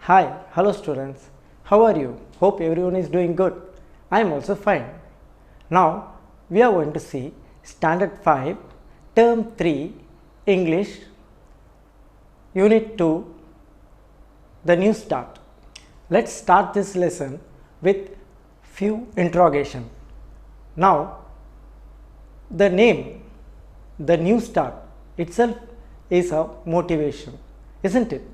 Hi, hello students. How are you? Hope everyone is doing good. I am also fine. Now we are going to see Standard 5, Term 3, English, Unit 2, the new start. Let's start this lesson with few interrogation. Now the name, the new start itself is a motivation, isn't it?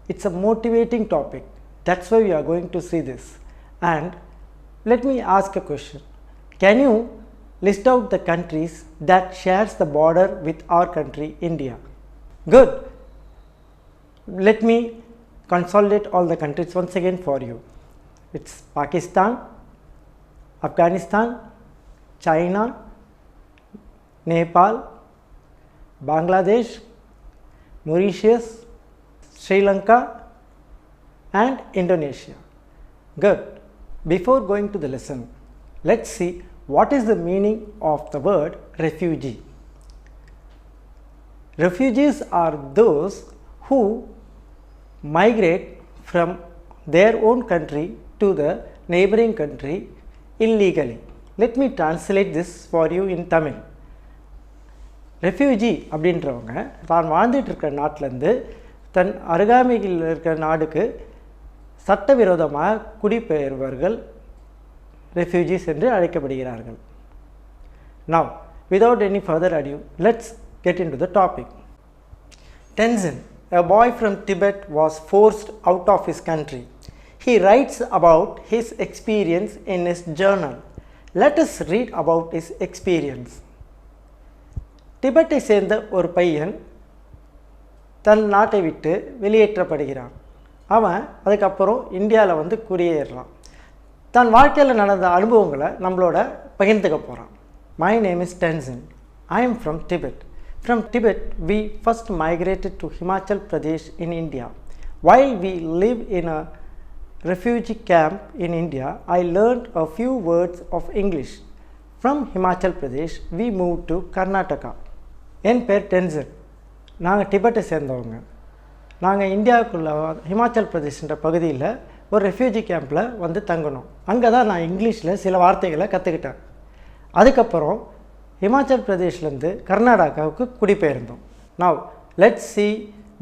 It's a motivating topic. That's why we are going to see this. And let me ask a question. Can you list out the countries that shares the border with our country, India? Good. Let me consolidate all the countries once again for you. It's Pakistan, Afghanistan, China, Nepal, Bangladesh, Mauritius, Sri Lanka and Indonesia. Good. Before going to the lesson, let's see what is the meaning of the word refugee. Refugees are those who migrate from their own country to the neighboring country illegally. Let me translate this for you in Tamil. Refugee அப்படின்றவங்க தான் வாழ்ந்துட்டு இருக்கிற நாட்டிலேருந்து தன் அருகாமையில் இருக்கிற நாடுக்கு சட்டவிரோதமாக குடிபெயர்வர்கள் refugees என்று அழைக்கப்படுகிறார்கள். Now, without any further ado, let's get into the topic. Tenzin, a boy from Tibet, was forced out of his country. He writes about his experience in his journal. Let us read about his experience. டிபெட்டை சேர்ந்த ஒரு பையன் தன் நாட்டை விட்டு வெளியேற்றப்படுகிறான். அவன் அதுக்கப்புறம் இந்தியாவில் வந்து குடியேறான். தன் வாழ்க்கையில் நடந்த அனுபவங்களை நம்மளோட பகிர்ந்துக்க போகிறான். My name is Tenzin. I am from Tibet. From Tibet, we first migrated to Himachal Pradesh in India. While we live in a refugee camp in India, I learned a few words of English. From Himachal Pradesh, we moved to Karnataka. என் பேர் tension. நாங்கள் டிபெட்டை சேர்ந்தவங்க. நாங்கள் இந்தியாவுக்குள்ள ஹிமாச்சல் பிரதேஷ்ன்ற பகுதியில் ஒரு refugee கேம்பில் வந்து தங்கணும். அங்கே தான் நான் இங்கிலீஷில் சில வார்த்தைகளை கற்றுக்கிட்டேன். அதுக்கப்புறம் Himachal பிரதேஷ்லேருந்து கர்நாடகாவுக்கு குடிபெயர்ந்தோம். Now, let's see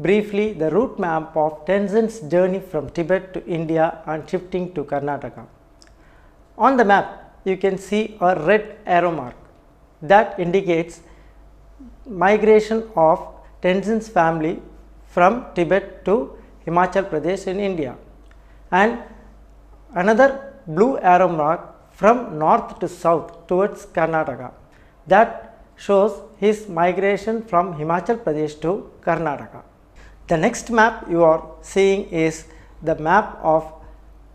briefly the route map of Tenzin's journey from Tibet to India and shifting to Karnataka. On the map, you can see a red arrow mark that indicates migration of Tenzin's family from Tibet to Himachal Pradesh in India, and another blue arrow mark from north to south towards Karnataka that shows his migration from Himachal Pradesh to Karnataka. The next map you are seeing is the map of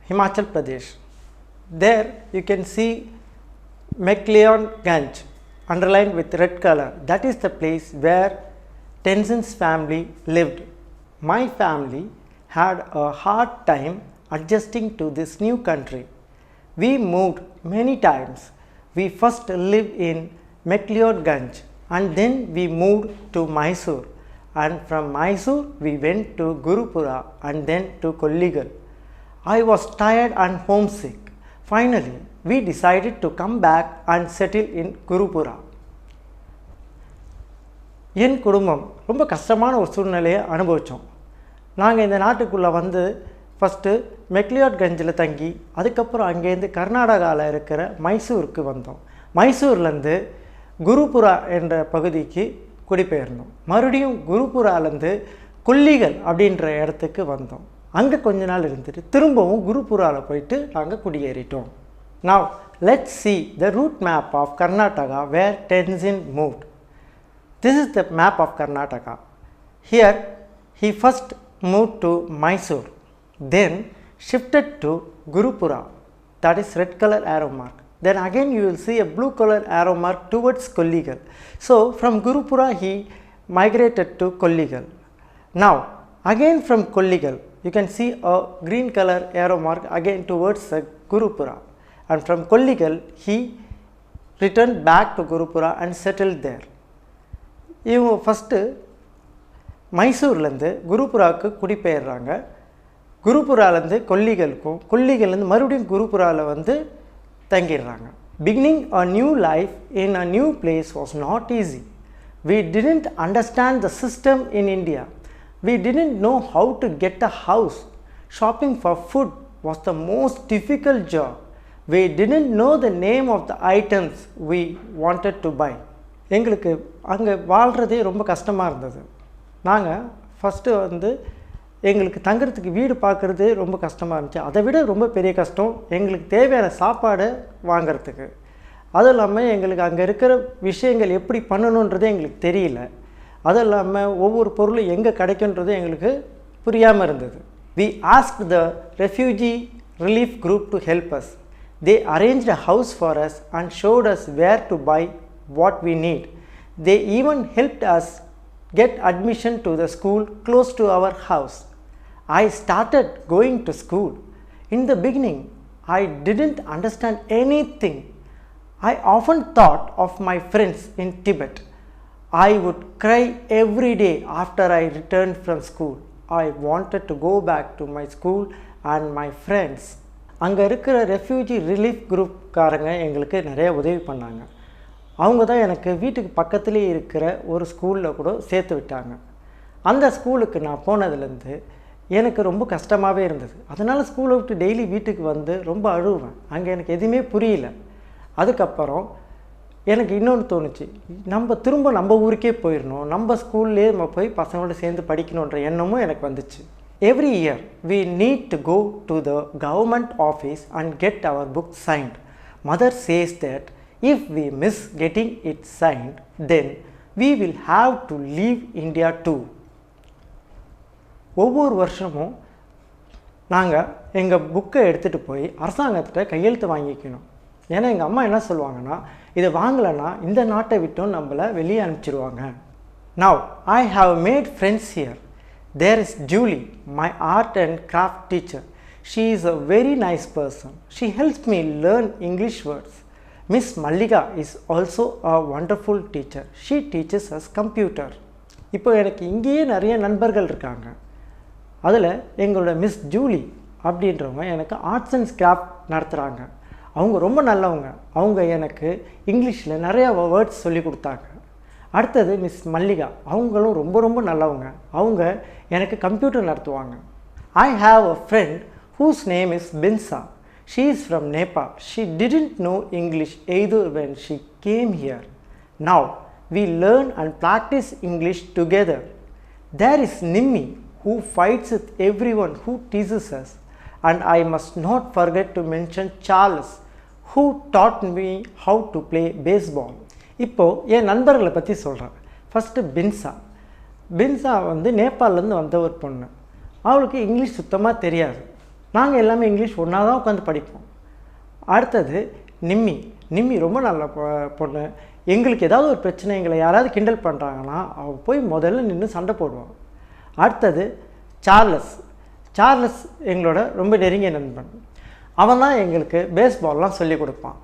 Himachal Pradesh. There you can see McLeodganj underlined with red color. That is the place where Tenzin's family lived. My family had a hard time adjusting to this new country. We moved many times. We first lived in McLeodganj and then we moved to Mysore, and from Mysore we went to Gurupura and then to Kolligal. I was tired and homesick. Finally, we decided to come back and settle in Gurupura. என் குடும்பம் ரொம்ப கஷ்டமான ஒரு சூழ்நிலையை அனுபவித்தோம். நாங்கள் இந்த நாட்டுக்குள்ளே வந்து ஃபஸ்ட்டு மெக்லியாட்கஞ்சில் தங்கி அதுக்கப்புறம் அங்கேருந்து கர்நாடகாவில் இருக்கிற மைசூருக்கு வந்தோம். மைசூர்லேருந்து குருபுரா என்ற பகுதிக்கு குடிபெயர்ந்தோம். மறுபடியும் குருபுராலேருந்து கொல்லிகள் அப்படின்ற இடத்துக்கு வந்தோம். அங்கே கொஞ்ச நாள் இருந்துட்டு திரும்பவும் குருபுராவில் போயிட்டு நாங்கள் குடியேறிட்டோம். Now, let's see the route map of Karnataka where Tenzin moved. This is the map of Karnataka. Here, he first moved to Mysore, then shifted to Gurupura, that is red color arrow mark. Then again you will see a blue color arrow mark towards Kolligal. So, from Gurupura he migrated to Kolligal. Now, again from Kolligal, you can see a green color arrow mark again towards Gurupura. And from Kolligal, he returned back to Gurupura and settled there. இவங்க first மைசூர்லேருந்து குருபுராவுக்கு குடிபெயர்றாங்க. குருபுராலேருந்து கொல்லிகளுக்கும் கொல்லிகள்லேருந்து மறுபடியும் குருபுராவில் வந்து தங்கிடுறாங்க. Beginning a new life in a new place was not easy. We didn't understand the system in India. We didn't know how to get a house. Shopping for food was the most difficult job. We didn't know the name of the items we wanted to buy. எங்களுக்கு அங்கே வாழ்கிறதே ரொம்ப கஷ்டமாக இருந்தது. நாங்கள் first வந்து எங்களுக்கு தங்குறதுக்கு வீடு பார்க்குறது ரொம்ப கஷ்டமாக இருந்துச்சு. அதை விட ரொம்ப பெரிய கஷ்டம் எங்களுக்கு தேவையான சாப்பாடை வாங்கிறதுக்கு. அதுவும் இல்லாமல் எங்களுக்கு அங்கே இருக்கிற விஷயங்கள் எப்படி பண்ணணுன்றதே எங்களுக்கு தெரியல. அதுவும் இல்லாமல் ஒவ்வொரு பொருளும் எங்கே கிடைக்குன்றது எங்களுக்கு புரியாமல் இருந்தது. We asked the refugee relief group to help us. They arranged a house for us and showed us where to buy what we need. They even helped us get admission to the school close to our house. I started going to school. In the beginning, I didn't understand anything. I often thought of my friends in Tibet. I would cry every day after I returned from school. I wanted to go back to my school and my friends. அங்கே இருக்கிற refugee relief குரூப்காரங்க எங்களுக்கு நிறைய உதவி பண்ணாங்க. அவங்க தான் எனக்கு வீட்டுக்கு பக்கத்துலேயே இருக்கிற ஒரு ஸ்கூலில் கூட சேர்த்து விட்டாங்க. அந்த ஸ்கூலுக்கு நான் போனதுலேருந்து எனக்கு ரொம்ப கஷ்டமாகவே இருந்தது. அதனால் ஸ்கூலை விட்டு டெய்லி வீட்டுக்கு வந்து ரொம்ப அழுவேன். அங்கே எனக்கு எதுவுமே புரியல. அதுக்கப்புறம் எனக்கு இன்னொன்று தோணுச்சு, திரும்ப நம்ம ஊருக்கே போயிடணும், நம்ம ஸ்கூல்லே நம்ம போய் பசங்களோட சேர்ந்து படிக்கணுன்ற எண்ணமும் எனக்கு வந்துச்சு. Every year we need to go to the government office and get our book signed. Mother says that if we miss getting it signed, then we will have to leave India too. ஒவ்வொரு வருஷமும் நாங்கள் எங்கள் புக்கை எடுத்துகிட்டு போய் அரசாங்கத்திட்ட கையெழுத்து வாங்கிக்கணும். ஏன்னா எங்கள் அம்மா என்ன சொல்லுவாங்கன்னா, இதை வாங்கலைன்னா இந்த நாட்டை விட்டும் நம்மளை வெளியே அனுப்பிச்சிடுவாங்க. Now I have made friends here. There is Julie, my art and craft teacher. She is a very nice person. She helps me learn English words. Miss Mallika is also a wonderful teacher. She teaches us computer. இப்போ எனக்கு இங்கேயே நிறைய நண்பர்கள் இருக்காங்க. அதில் எங்களோட miss Julie அப்படின்றவங்க எனக்கு ஆர்ட்ஸ் அண்ட் கிராஃப்ட் நடத்துகிறாங்க. அவங்க ரொம்ப நல்லவங்க. அவங்க எனக்கு இங்கிலீஷில் நிறையா வேர்ட்ஸ் சொல்லி கொடுத்தாங்க. அடுத்தது மிஸ் மல்லிகா, அவங்களும் ரொம்ப ரொம்ப நல்லவங்க. அவங்க எனக்கு கம்ப்யூட்டர் நடத்துவாங்க. I have a friend whose name is Binsa. She is from Nepal. She didn't know English either when she came here. Now we learn and practice English together. There is Nimmi, who fights with everyone who teases us. And I must not forget to mention Charles, who taught me how to play baseball. இப்போது என் நண்பர்களை பற்றி சொல்கிறேன். First பின்சா வந்து நேபாளிலேருந்து வந்த ஒரு பொண்ணு. அவளுக்கு English சுத்தமாக தெரியாது. நாங்கள் எல்லாமே இங்கிலீஷ் ஒன்றா தான் உட்காந்து படிப்போம். அடுத்தது நிம்மி ரொம்ப நல்ல பொண்ணு. எங்களுக்கு ஏதாவது ஒரு பிரச்சனை, எங்களை யாராவது கிண்டல் பண்ணுறாங்கன்னா அவள் போய் முதல்ல நின்று சண்டை போடுவாள். அடுத்தது சார்லஸ் எங்களோட ரொம்ப நெருங்கிய நண்பன். அவன் தான் எங்களுக்கு பேஸ்பால்லாம் சொல்லிக் கொடுப்பான்.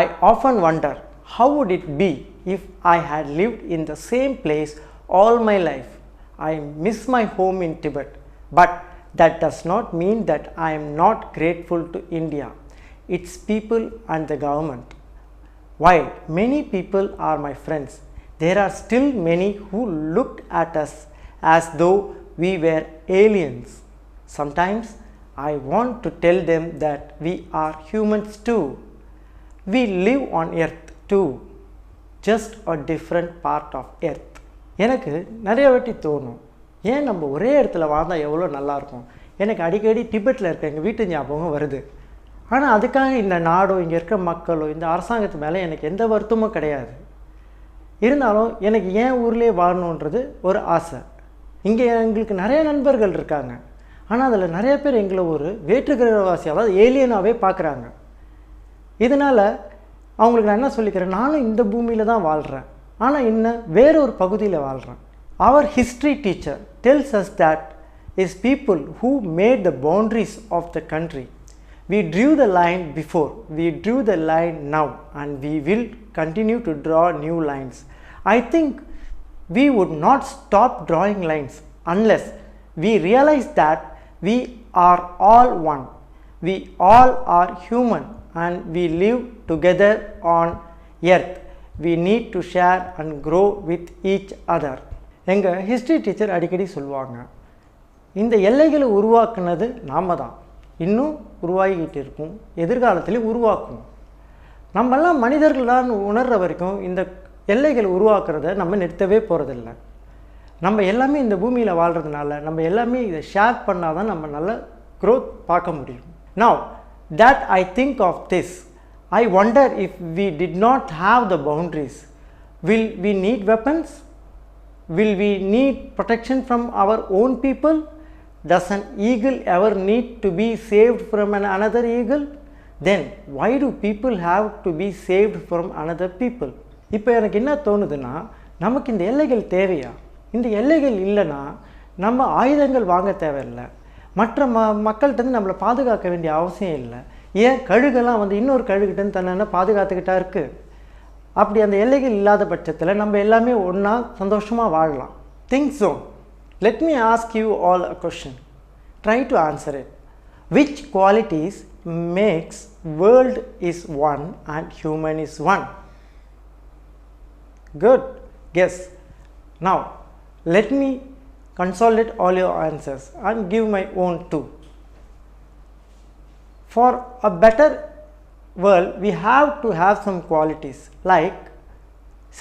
I often wonder, how would it be if I had lived in the same place all my life? I miss my home in Tibet, but that does not mean that I am not grateful to India, its people and the government. While many people are my friends, there are still many who looked at us as though we were aliens. Sometimes I want to tell them that we are humans too. We live on earth too, just a different part of earth. எனக்கு நிறைய வாட்டி தோணும், ஏன் நம்ம ஒரே இடத்துல வாழ்ந்தால் எவ்வளோ நல்லாயிருக்கும். எனக்கு அடிக்கடி டிபெட்டில் இருக்க எங்கள் வீட்டு ஞாபகம் வருது. ஆனால் அதுக்காக இந்த நாடோ இங்கே இருக்க மக்களோ இந்த அரசாங்கத்து மேலே எனக்கு எந்த வருத்தமும் கிடையாது. இருந்தாலும் எனக்கு ஏன் ஊர்லேயே வாழணுன்றது ஒரு ஆசை. இங்கே எங்களுக்கு நிறைய நண்பர்கள் இருக்காங்க. ஆனால் அதில் நிறைய பேர் எங்களை ஒரு வேற்றுக்கிரகவாசி, அதாவது ஏலியனாகவே பார்க்குறாங்க. இதனால் அவங்களுக்கு நான் என்ன சொல்லிக்கிறேன், நானும் இந்த பூமியில் தான் வாழ்கிறேன், ஆனால் இன்னும் வேறொரு பகுதியில் வாழ்கிறேன். Our history teacher tells us that is people who made the boundaries of the country. We drew the line before, we drew the line now, and we will continue to draw new lines. I think we would not stop drawing lines unless we realize that We are all one. We all are human and we live together on earth. We need to share and grow with each other. எங்கள் history teacher அடிக்கடி சொல்லுவாங்க, இந்த எல்லைகளை உருவாக்குனது நாம தான், இன்னும் உருவாகிக்கிட்டு இருக்கும், எதிர்காலத்திலே உருவாக்கும். நம்மெல்லாம் மனிதர்கள் தான் உணர்கிற வரைக்கும் இந்த எல்லைகளை உருவாக்குறத நம்ம நிறுத்தவே போகிறதில்ல. நம்ம எல்லாமே இந்த பூமியில் வாழ்கிறதுனால நம்ம எல்லாமே இதை ஷேர் பண்ணால் தான் நம்ம நல்ல க்ரோத் பார்க்க முடியும். Now that I think of this, I wonder if we did not have the boundaries, will we need weapons? Will we need protection from our own people? Does an eagle ever need to be saved from another eagle? Then why do people have to be saved from another people? இப்போ எனக்கு என்ன தோணுதுன்னா, நமக்கு இந்த எல்லைகள் தேவையா? இந்த எல்லைகள் இல்லைன்னா நம்ம ஆயுதங்கள் வாங்க தேவையில்லை, மற்ற மக்கள்கிட்ட நம்மளை பாதுகாக்க வேண்டிய அவசியம் இல்லை. ஏன் கழுகெல்லாம் வந்து இன்னொரு கழுகிட்டேன்னு தன்னை பாதுகாத்துக்கிட்டா இருக்குது. அப்படி அந்த எல்லைகள் இல்லாத பட்சத்தில் நம்ம எல்லாமே ஒன்றா சந்தோஷமாக வாழலாம். Think so. Let me ask you all a question. Try to answer it. Which qualities makes world is one and human is one? Good. Guess. Now, let me consolidate all your answers and give my own too. For a better world, we have to have some qualities like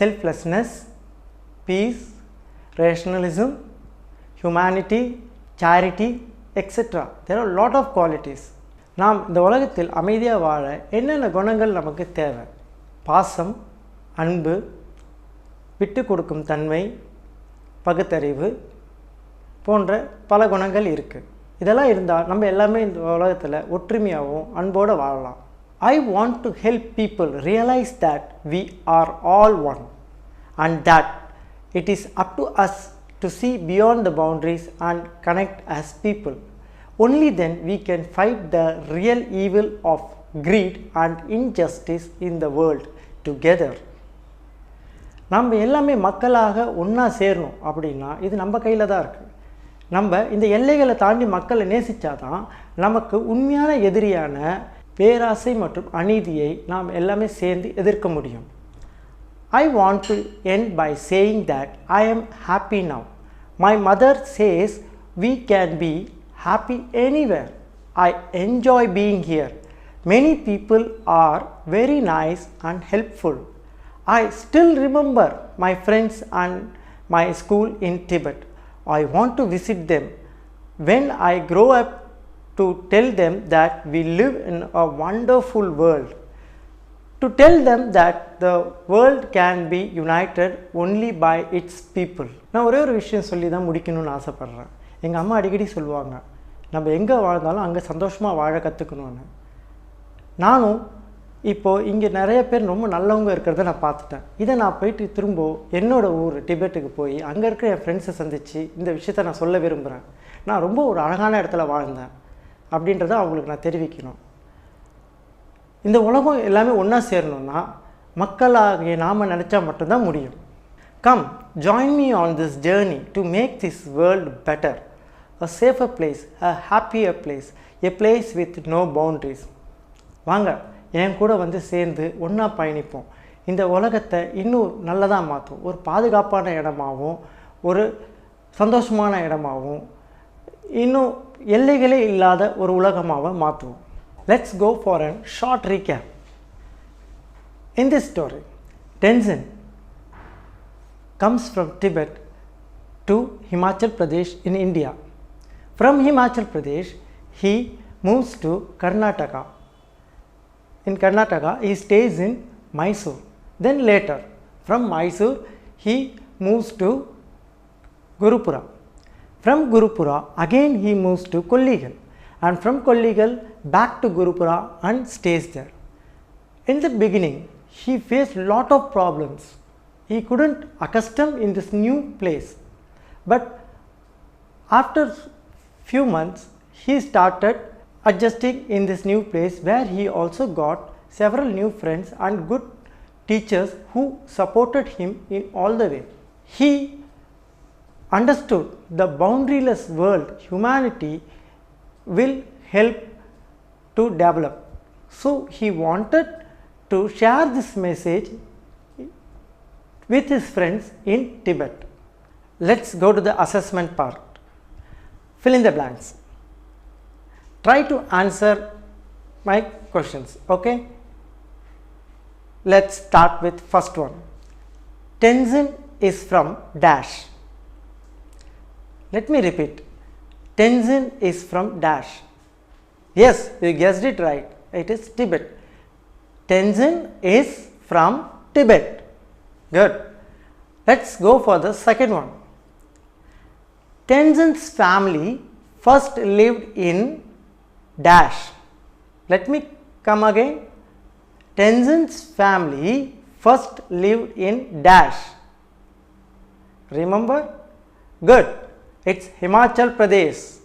selflessness, peace, rationalism, humanity, charity, etc. There are a lot of qualities. நாம் இந்த உலகத்தில் அமைதியாக வாழ என்னென்ன குணங்கள் நமக்கு தேவை? பாசம், அன்பு, விட்டு கொடுக்கும் தன்மை, பகுத்தறிவு போன்ற பல குணங்கள் இருக்குது. இதெல்லாம் இருந்தால் நம்ம எல்லாமே இந்த உலகத்தில் ஒற்றுமையாகவும் அன்போடு வாழலாம். I want to help people realize that we are all one and that it is up to us to see beyond the boundaries and connect as people. Only then we can fight the real evil of greed and injustice in the world together. நம்ம எல்லாமே மக்களாக ஒன்றா சேரணும் அப்படின்னா இது நம்ம கையில் தான் இருக்குது. நம்ம இந்த எல்லைகளை தாண்டி மக்களை நேசித்தா தான் நமக்கு உண்மையான எதிரியான பேராசை மற்றும் அநீதியை நாம் எல்லாமே சேர்ந்து எதிர்க்க முடியும். I want to end by saying that I am happy now. My mother says we can be happy anywhere. I enjoy being here. Many people are very nice and helpful. I still remember my friends and my school in Tibet. I want to visit them when I grow up to tell them that we live in a wonderful world. To tell them that the world can be united only by its people. நான் ஒரே ஒரு விஷயம் சொல்லி தான் முடிக்கணும்னு ஆசைப்பட்றேன். எங்கள் அம்மா அடிக்கடி சொல்லுவாங்க, நம்ம எங்கே வாழ்ந்தாலும் அங்கே சந்தோஷமாக வாழ கற்றுக்கணும்னு. நானும் இப்போது இங்கே நிறைய பேர் ரொம்ப நல்லவங்க இருக்கிறத நான் பார்த்துட்டேன். இதை நான் போயிட்டு திரும்ப என்னோடய ஊர் டிபெட்டுக்கு போய் அங்கே இருக்கிற என் ஃப்ரெண்ட்ஸை சந்தித்து இந்த விஷயத்தை நான் சொல்ல விரும்புகிறேன். நான் ரொம்ப ஒரு அழகான இடத்துல வாழ்ந்தேன் அப்படின்றத அவங்களுக்கு நான் தெரிவிக்கணும். இந்த உலகம் எல்லாமே ஒன்றா சேரணும்னா மக்களாகிய நாம் நினச்சா மட்டும்தான் முடியும். Come, join me on this journey to make this world better, a safer place, a happier place, a place with no boundaries. வாங்க, என் கூட வந்து சேர்ந்து ஒன்றா பயணிப்போம். இந்த உலகத்தை இன்னும் நல்லதாக மாற்றும், ஒரு பாதுகாப்பான இடமாகவும் ஒரு சந்தோஷமான இடமாகவும் இன்னும் எல்லைகளே இல்லாத ஒரு உலகமாக மாற்றுவோம். Let's go for a short recap. In this story, Tenzin comes from Tibet to Himachal Pradesh in India. From Himachal Pradesh, he moves to Karnataka. In Karnataka, he stays in Mysore. Then later, from Mysore, he moves to Gurupura. From Gurupura, again he moves to Kolligal. And from Kolligal, back to Gurupura and stays there. In the beginning, he faced a lot of problems. He couldn't accustom in this new place. But after few months, he started adjusting in this new place, where he also got several new friends and good teachers who supported him in all the way. He understood the boundaryless world humanity will help to develop. So he wanted to share this message with his friends in Tibet. Let's go to the assessment part. Fill in the blanks. Try to answer my questions. Okay, let's start with first one. Tenzin is from dash. Let me repeat. Tenzin is from dash. Yes, you guessed it right. It is Tibet. Tenzin is from Tibet. Good. Let's go for the second one. Tenzin's family first lived in dash. Let me come again. Tenzin's family first lived in dash. Remember? Good. It's Himachal Pradesh.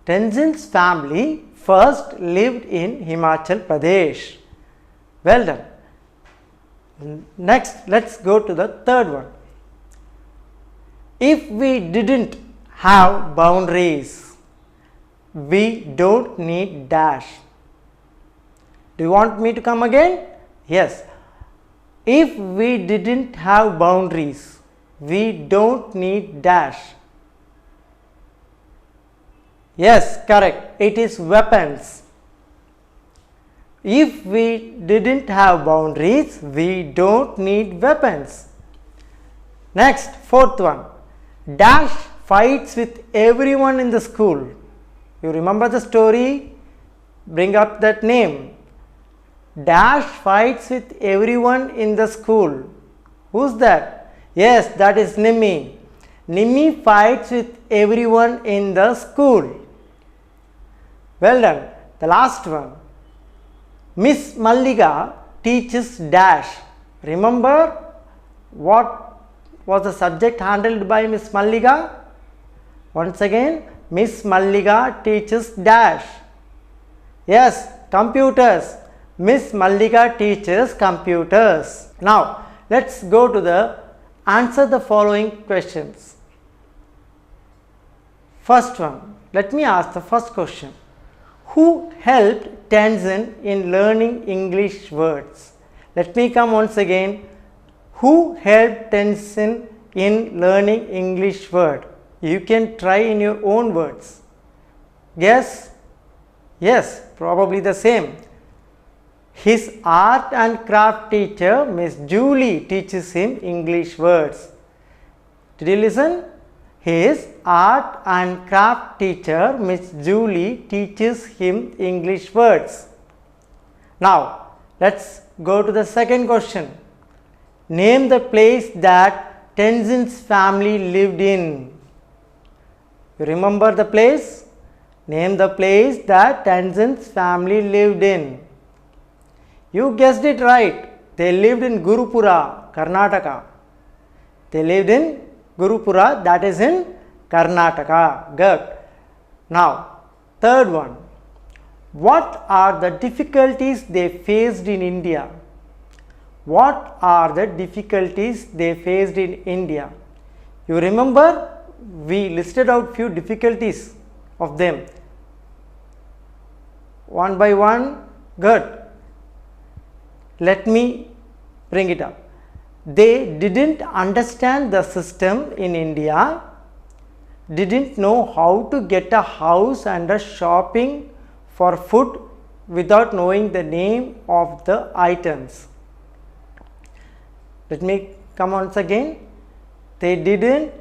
Tenzin's family first lived in Himachal Pradesh. Well done. Next, let's go to the third one. If we didn't have boundaries, we don't need dash. Do you want me to come again? Yes. If we didn't have boundaries, we don't need dash. Yes, correct. It is weapons. If we didn't have boundaries, we don't need weapons. Next, fourth one. Dash fights with everyone in the school. You remember the story? Bring up that name. Dash fights with everyone in the school. Who's that? Yes, that is Nimmi. Nimmi fights with everyone in the school. Well done. The last one. Miss Malliga teaches dash. Remember what was the subject handled by Miss Malliga? Once again, Miss Malliga teaches dash. Yes, computers. Miss Malliga teaches computers. Now, let's go to the answer the following questions. First one, let me ask the first question. Who helped Tenzin in learning English words? Let me come once again. Who helped Tenzin in learning English word? You can try in your own words. Guess? Yes, probably the same. His art and craft teacher, Miss Julie, teaches him English words. Did you listen? His art and craft teacher, Miss Julie, teaches him English words. Now, let's go to the second question. Name the place that Tenzin's family lived in. You remember the place? Name the place that Tenzin's family lived in. You guessed it right. They lived in Gurupura, Karnataka. They lived in Gurupura, that is in Karnataka. Good. Now, third one. What are the difficulties they faced in India? What are the difficulties they faced in India? You remember we listed out few difficulties of them. One by one. Good. Let me bring it up. They didn't understand the system in India, didn't know how to get a house and a shopping for food without knowing the name of the items. Let me come once again. They didn't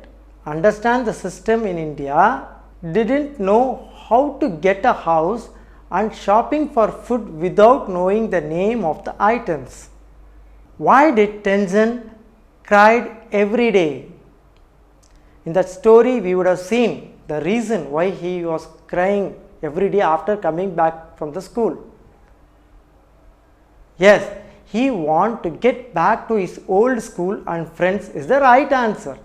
understand the system in India, didn't know how to get a house and shopping for food without knowing the name of the items. Why did Tenzin cried every day? In that story we would have seen the reason why he was crying every day after coming back from the school. Yes, he wanted to get back to his old school and friends is the right answer.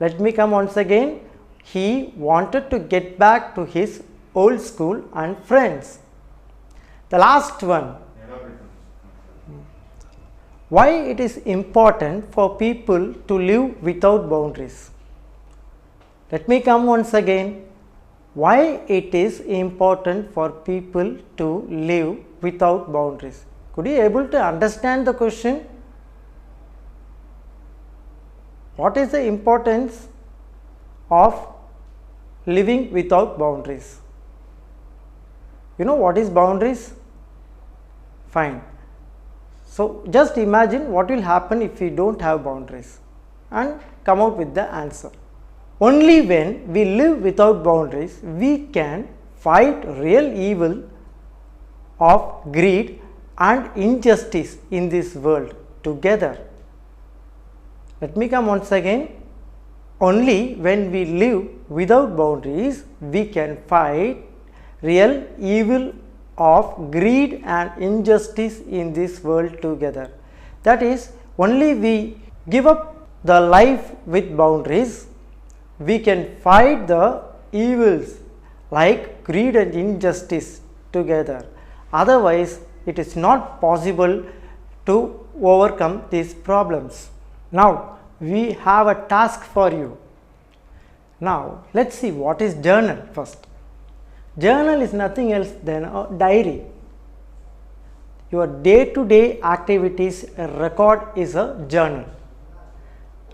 Let me come once again. He wanted to get back to his old school and friends. The last one. Why it is important for people to live without boundaries? Let me come once again. why it is important for people to live without boundaries. Could you able to understand the question? What is the importance of living without boundaries? You know what is boundaries? Fine. So just imagine what will happen if we don't have boundaries and come out with the answer. Only when we live without boundaries, we can fight real evil of greed and injustice in this world together. Let me come once again. Only when we live without boundaries, we can fight real evil of greed and injustice in this world together. That is, only we give up the life with boundaries, we can fight the evils like greed and injustice together. Otherwise, it is not possible to overcome these problems. Now, we have a task for you. Now, let's see what is journal first. Journal is nothing else than a diary. Your day-to-day activities record is a journal.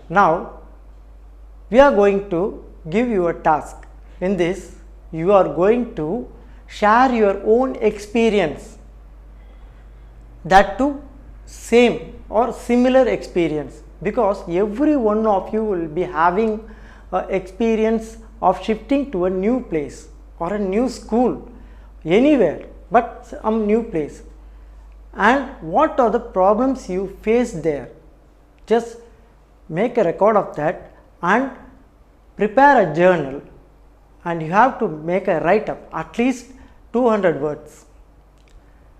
Now, we are going to give you a task. In this, you are going to share your own experience, that too same or similar experience, because every one of you will be having an experience of shifting to a new place or a new school, anywhere but some new place, and what are the problems you face there. Just make a record of that and prepare a journal, and you have to make a write-up at least 200 words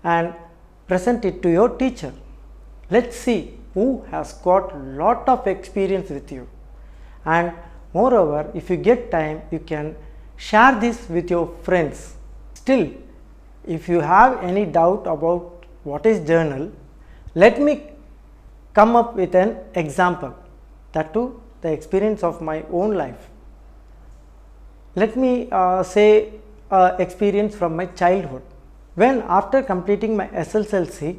and present it to your teacher. Let's see who has got lot of experience with you, and moreover, if you get time, you can share this with your friends. Still, if you have any doubt about what is journal, let me come up with an example, that too the experience of my own life. Let me say experience from my childhood. When after completing my SSLC,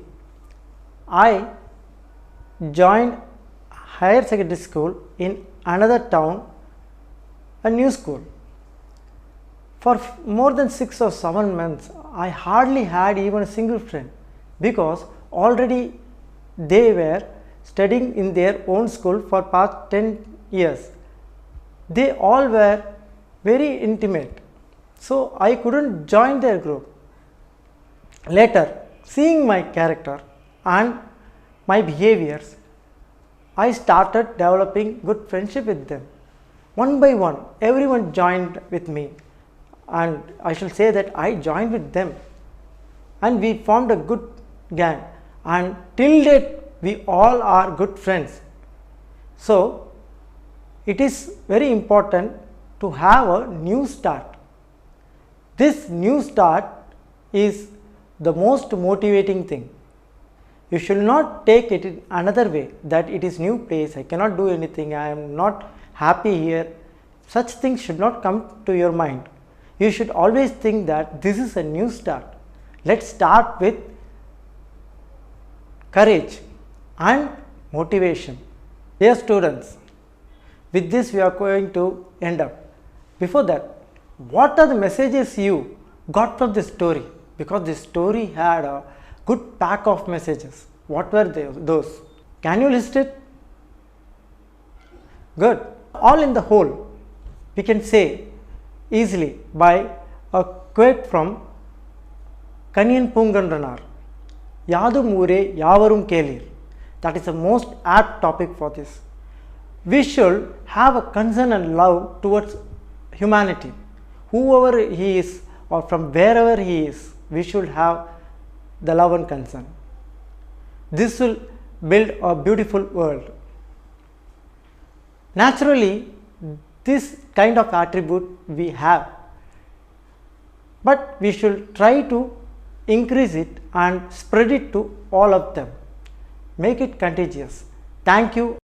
I joined higher secondary school in another town, a new school. For more than 6 or 7 months, I hardly had even a single friend, because already they were studying in their own school for past 10 years. They all were very intimate, so I couldn't join their group. Later, seeing my character and my behaviors, I started developing good friendship with them. One by one, everyone joined with me, and I shall say that I joined with them, and we formed a good gang, and till date we all are good friends. So, it is very important to have a new start. This new start is the most motivating thing. You should not take it in another way, that it is new place, I cannot do anything, I am not happy here. Such things should not come to your mind. You should always think that this is a new start. Let's start with courage and motivation. Dear students, with this we are going to end up. Before that, what are the messages you got from this story? Because this story had a good pack of messages. What were those? Can you list it? Good. All in the whole, we can say easily by a quote from Kanyan Pungandranar, Yadum Ure Yavarum Kelir. That is the most apt topic for this. We should have a concern and love towards humanity. Whoever he is or from wherever he is, we should have the love and concern. This will build a beautiful world. Naturally, this kind of attribute we have, but we should try to increase it and spread it to all of them. Make it contagious. Thank you.